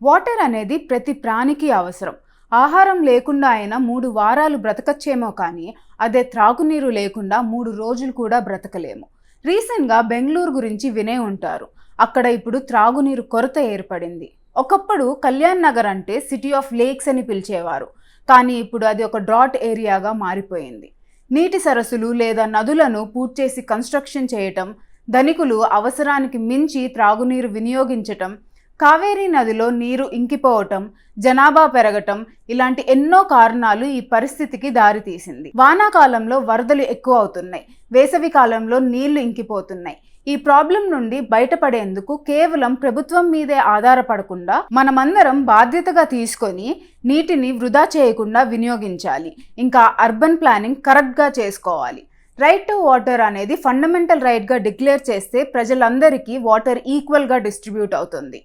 Water అనేది ప్రతి ప్రాణికి అవసరం. ఆహారం లేకుండా అయినా 3 వారాలు బ్రతకచ్చేమో కానీ అదే త్రాగునీరు లేకుండా 3 రోజులు కూడా బ్రతకలేము. రీసెంట్గా బెంగళూరు గురించి వినే ఉంటారు. అక్కడ ఇప్పుడు త్రాగునీరు కొరత ఏర్పడింది. ఒకప్పుడు కళ్యాణ్ నగర్ అంటే సిటీ ఆఫ్ లేక్స్ అని పిలిచేవారు. కానీ ఇప్పుడు అది ఒక డ్రాట్ ఏరియాగా మారిపోయింది. నీటి సరస్సులు లేదా నదులను పూడ్చేసి కన్స్ట్రక్షన్ చేయటం, ధనికులు అవసరానికి మించి త్రాగునీరు వినియోగించటం, కావేరీ నదిలో నీరు ఇంకిపోవటం, జనాభా పెరగటం ఇలాంటి ఎన్నో కారణాలు ఈ పరిస్థితికి దారితీసింది. వానాకాలంలో వరదలు ఎక్కువ అవుతున్నాయి, వేసవి కాలంలో నీళ్లు ఇంకిపోతున్నాయి. ఈ ప్రాబ్లం నుండి బయటపడేందుకు కేవలం ప్రభుత్వం మీదే ఆధారపడకుండా మనమందరం బాధ్యతగా తీసుకొని నీటిని వృధా చేయకుండా వినియోగించాలి. ఇంకా అర్బన్ ప్లానింగ్ కరెక్ట్గా చేసుకోవాలి. రైట్ టు వాటర్ అనేది ఫండమెంటల్ రైట్గా డిక్లేర్ చేస్తే ప్రజలందరికీ వాటర్ ఈక్వల్గా డిస్ట్రిబ్యూట్ అవుతుంది.